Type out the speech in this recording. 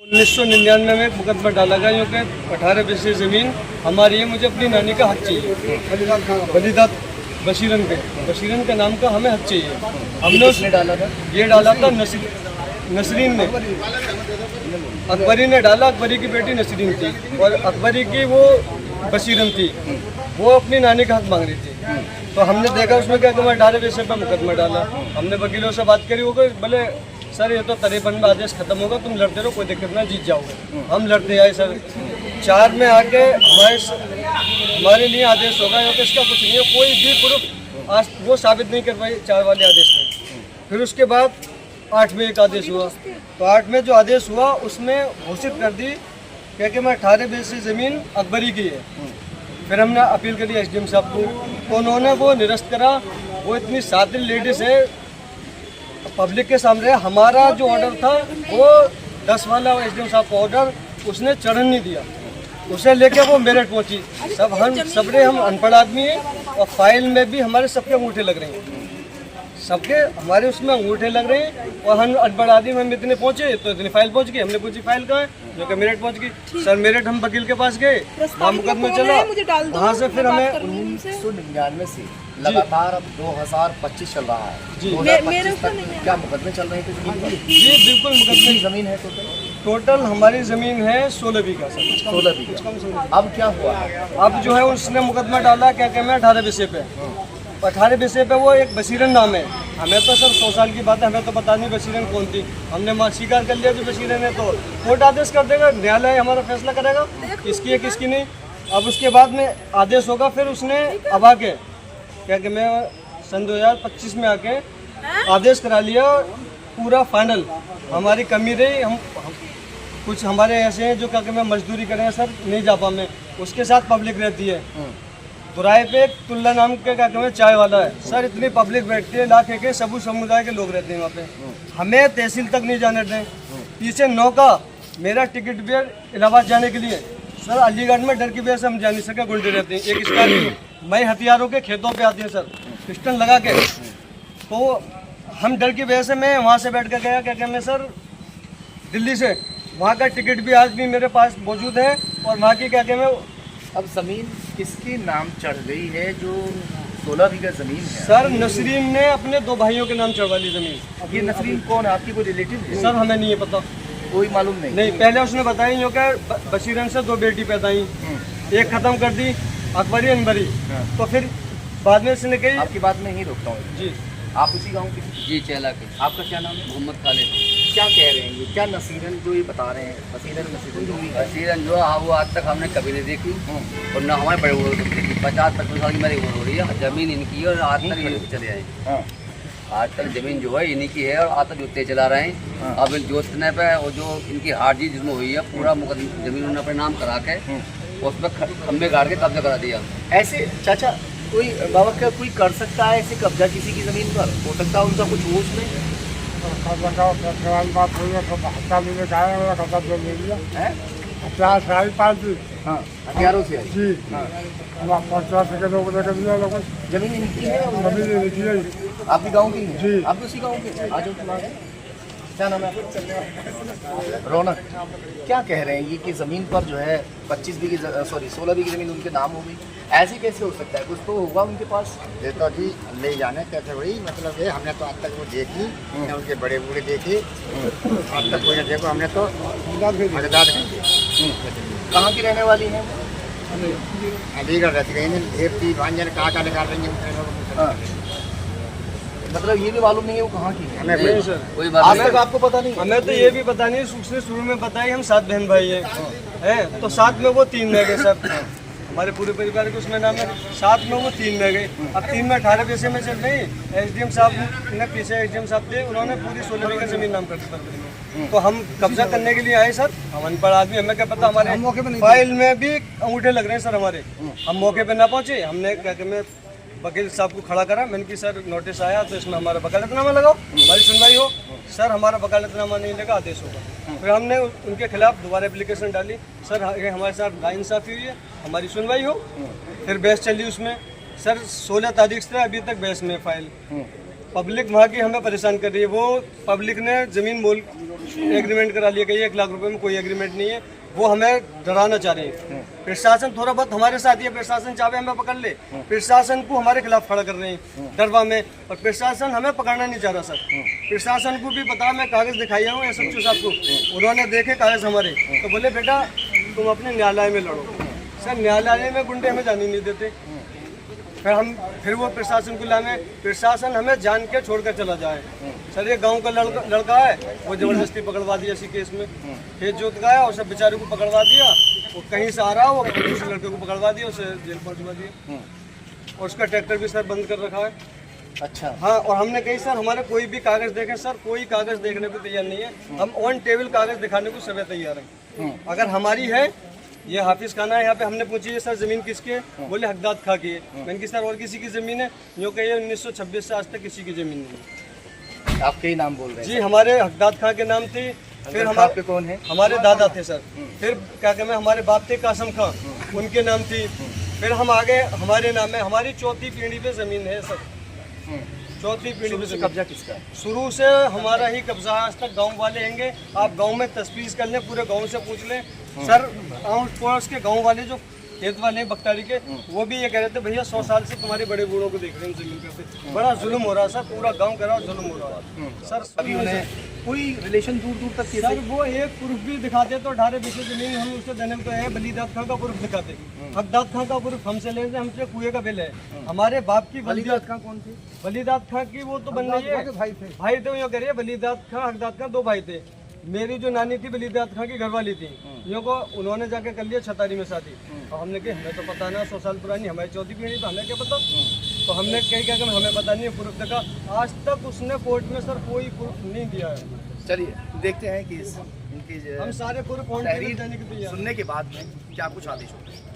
1999 में मुकदमा डाला गया क्योंकि 18 बीसी ज़मीन हमारी है, मुझे अपनी नानी का हक चाहिए। बलिदात बशीरन के नाम का हमें हक चाहिए। हमने उसने डाला था, ये डाला था नसरीन ने, अकबरी ने डाला। अकबरी की बेटी नसरीन थी और अकबरी की वो बशीरन थी, वो अपनी नानी का हक मांग रही थी। तो हमने देखा उसमें क्या कि 18 बीसी पर मुकदमा डाला। हमने वकीलों से बात करी, वो बोले सर ये तो तरीबन में आदेश खत्म होगा, तुम लड़ते रहो, कोई दिक्कत ना, जीत जाओगे। हम लड़ते आए सर, 4 में आके हमारे लिए आदेश होगा क्योंकि इसका कुछ नहीं है, कोई भी प्रूफ आज वो साबित नहीं कर पाई 4 वाले आदेश में। फिर उसके बाद 8 में एक आदेश हुआ, तो 8 में जो आदेश हुआ उसमें घोषित कर दी कि मैं 18 बीसी ज़मीन अकबरी की है। फिर हमने अपील करी SDM साहब को, तो उन्होंने वो निरस्त करा। वो इतनी सातिल लेडीज़ है, पब्लिक के सामने हमारा जो ऑर्डर था वो 10 वाला SDM साहब का ऑर्डर उसने चढ़न नहीं दिया, उसे लेके वो मेरठ पहुंची। सबने हम अनपढ़ आदमी हैं और फाइल में भी हमारे सबके अंगूठे लग रहे हैं, सबके हमारे उसमें अंगूठे लग रहे हैं। और हम अनपढ़ आदमी, हम इतने पहुंचे तो इतनी फाइल पहुंच गई। हमने पूछी फाइल कहाँ है, जो कि मेरठ पहुंच गई। सर मेरठ हम वकील के पास गए, वहाँ मुकदमा चला, वहाँ से फिर हमें 1999 से लगातार अब 2025 चल रहा है। 2025 तक क्या मुकदमे चल रहे थे जमीन पर? जी बिल्कुल, मुकदमे जमीन है टोटल हमारी ज़मीन है 16 बीघा सर, 16 बीघा। अब क्या हुआ? अब जो है उसने मुकदमा डाला क्या कहते हैं 18 बीसी पे। 18 बीसी पे वो एक बशीरन नाम है। हमें तो सर 100 साल की बात है, हमें तो पता नहीं बशीरन कौन थी। हमने स्वीकार कर लिया जो बशीरन है, तो कोर्ट आदेश कर देगा, न्यायालय हमारा फैसला करेगा किसकी है किसकी नहीं। अब उसके बाद में आदेश होगा, फिर उसने अब आके क्या कि मैं सन 2025 में आके आदेश करा लिया पूरा फाइनल। हमारी कमी रही, हम कुछ हमारे ऐसे हैं जो क्या कि मैं मजदूरी करें सर, नहीं जा पा मैं, उसके साथ पब्लिक रहती है। दुराए पे एक तुल्ला नाम के क्या कहते हैं चाय वाला है सर, इतनी पब्लिक बैठती है, इलाके के सभी समुदाय के लोग रहते हैं वहाँ पे। हमें तहसील तक नहीं जाने दें। पीछे 9 का मेरा टिकट भी है इलाहाबाद जाने के लिए सर, अलीगढ़ में डर की वजह से हम जा नहीं सके, गुंडे रहते हैं। एक स्कॉर्पियो मई हथियारों के खेतों पे आती है सर, पिस्टन लगा के, तो हम डर की वजह से मैं वहाँ से बैठ कर गया क्या कहते हैं सर दिल्ली से, वहाँ का टिकट भी आज भी मेरे पास मौजूद है। और वहाँ की क्या कहते हैं अब ज़मीन किसके नाम चढ़ गई है जो 16 बीघा ज़मीन है? सर नसरीन ने अपने 2 भाइयों के नाम चढ़वा ली ज़मीन। ये नसरीन कौन है, आपकी कोई रिलेटिव है? सर हमें नहीं है पता, कोई मालूम नहीं। नहीं, पहले उसने बताई जो कि बशीरन से 2 बेटी पैदा हुई, एक ख़त्म कर दी अकबरी अनबरी। तो फिर बाद में इसने कही, आपकी बात में ही रोकता हूँ जी, आप उसी गांव के? जी चला के। आपका क्या नाम है? मोहम्मद खालिद। क्या कह रहे हैं ये, क्या नसीरन जो ये बता रहे हैं, नसीरन जो भी है? बशीरन जो है वो आज तक हमने कभी नहीं देखी और ना हमारे बड़े बुजुर्ग ने देखी। 50-55 साल की मेरी उम्र हो रही है, ज़मीन इनकी है और आज तक ये चले आए। आज तक ज़मीन जो है इन्हीं की है और आज तक जोतते चला रहे हैं। अब इन जोतने पे और जो इनकी हार जीत जिसमें हुई है, पूरा मुकदमा ज़मीन उन्होंने अपने नाम करा के उस पर खम्भे गाड़ के कब्जा करा दिया। ऐसे चाचा कोई बाबा क्या कोई कर सकता है ऐसे कब्जा किसी की ज़मीन पर? हो सकता है उनका कुछ हो उसमें? बात हुई है तो हत्या मिले जाए कब्जा ले लिया है, हथियार सारी पार्टी। हाँ हथियारों से आई। जी हाँ, 50 के लोग लेकर दिया लोग, जमीन इनकी है और जमीन लिखी है। आप भी गाँव की हैं? जी। आप भी उसी गाँव के? आ जाओ तुम्हारा क्या नाम है आपका? रौनक। क्या कह रहे हैं ये कि ज़मीन पर जो है 25 बीघी 16 बीघी ज़मीन उनके नाम हो गई, ऐसे कैसे हो सकता है? कुछ तो होगा उनके पास। ये तो जी ले जाने कैसे हुई, मतलब ये हमने तो आज तक वो देखी न, उनके बड़े बूढ़े देखे, आज तक कोई न देखो, हमने तो मजेदार कहाँ की रहने वाली हैं? अलीगढ़ रहती गई ढेर थी भांजन कहाँ निकाल रही है, मतलब ये भी मालूम नहीं है वो कहाँ की है? हमें नहीं सर, कोई आज बात तक आपको पता नहीं? हमें तो ये भी पता नहीं। उसने शुरू में बताई हम 7 बहन भाई हैं, तो 7 में वो 3 में गए सर, हमारे पूरे परिवार के उसमें नाम है। 7 में वो 3 में गए, अब 3 में 18 बीसी में चल रही। SDM साहब ने पीछे SDM साहब थे, उन्होंने पूरी 16 बीघा ज़मीन नाम कर दी। तो हम कब्जा करने के लिए आए सर, हम अनपढ़ आदमी, हमें क्या पता, हमारे फाइल में भी अंगूठे लग रहे हैं सर हमारे। हम मौके पे ना पहुँचे, हमने क्या कि मैं वकील साहब को खड़ा करा, मैंने कि सर नोटिस आया तो इसमें हमारा वकालतनामा लगाओ, हमारी सुनवाई हो। सर हमारा वकालतनामा नहीं लगा, आदेश होगा। फिर हमने उनके खिलाफ दोबारा एप्लीकेशन डाली, सर हमारे साथ नाइंसाफ़ी हुई है, हमारी सुनवाई हो। फिर बहस चली उसमें सर, 16 तारीख से अभी तक बहस में फाइल पब्लिक वहाँ की हमें परेशान कर रही है। वो पब्लिक ने ज़मीन मोल एग्रीमेंट करा लिया, कही 1 लाख रुपए में, कोई एग्रीमेंट नहीं है। वो हमें डराना चाह रहे हैं। प्रशासन थोड़ा बहुत हमारे साथ ही है, प्रशासन चाहे हमें पकड़ ले, प्रशासन को हमारे खिलाफ खड़ा कर रहे हैं डरवा में, और प्रशासन हमें पकड़ना नहीं चाह रहा सर। प्रशासन को भी पता, मैं कागज़ दिखाई हूँ SHO साहब को, उन्होंने देखे कागज़ हमारे, तो बोले बेटा तुम अपने न्यायालय में लड़ो। सर न्यायालय में गुंडे हमें जाने नहीं देते। फिर वो प्रशासन को लाने, प्रशासन हमें जान के छोड़कर चला जाए। सर ये गांव का लड़का है, वो जबरदस्ती पकड़वा दिया इसी केस में, खेत जोत का है और सब बेचारे को पकड़वा दिया। वो कहीं से आ रहा वो दूसरे लड़के को पकड़वा दिया, उसे जेल पहुंचवा दिया, और उसका ट्रैक्टर भी सर बंद कर रखा है। अच्छा। हाँ, और हमने कही सर हमारे कोई भी कागज देखें, सर कोई कागज देखने को तैयार नहीं है। हम ऑन टेबल कागज दिखाने को सभी तैयार हैं। अगर हमारी है, ये हाफिज खाना है, यहाँ पे हमने पूछी है सर जमीन किसकी है, बोले हकदाद खां की है। मैंने कहा सर और किसी की जमीन है, यूँ कहिए 1926 से आज तक किसी की जमीन नहीं है। आपके ही नाम बोल रहे हैं? जी हमारे हकदाद खां के नाम थी। फिर हमारे पे कौन है? हमारे दादा थे सर। फिर क्या कहते हैं, हमारे बाप थे कासम खां, उनके नाम थी। फिर हम आगे हमारे नाम है, हमारी चौथी पीढ़ी पे जमीन है सर, चौथी पीढ़ी पे कब्जा किसका है? शुरू से हमारा ही कब्जा है, आज तक गांव वाले हैंगे। आप गांव में तस्वीर कर लें, पूरे गांव से पूछ लें सर। आउट पड़ोस के गांव वाले जो खेत वाले हैं बख्तारी के, वो भी ये कह रहे थे भैया 100 साल से तुम्हारे बड़े बूढ़ों को देख रहे हैं जमीन पे, बड़ा जुल्म हो रहा है सर, पूरा गांव कह रहा है जुल्म हो रहा है सर। अभी उन्हें कोई रिलेशन दूर दूर तक सर वो एक प्रूफ भी दिखाते तो 18 बीघे जमीन हम उसको देने को है, बलीदाद खां का प्रूफ दिखाते, हकदाद खां का प्रूफ हमसे ले रहे, हमसे कुएं का बिल है। हमारे बाप की बलीदाद खां कौन थे? बलीदाद खां की वो तो बन रही है, भाई थे यो करिए, बलीदाद खां हकदाद खां 2 भाई थे। मेरी जो नानी थी बलीदाद खां की घरवाली थी, यो को उन्होंने जाके कर लिया छतारी में शादी। और हमने कहा हमें तो पता ना, 100 साल पुरानी हमारी चौथी पीढ़ी, तो हमें क्या पता। तो हमने क्या कि हमें पता नहीं है, प्रूफ देखा। आज तक उसने कोर्ट में सर कोई प्रूफ नहीं दिया है। चलिए देखते हैं कि इनकी हम सारे प्रूफ तहरीर सुनने के बाद में क्या कुछ आदेश होते हैं।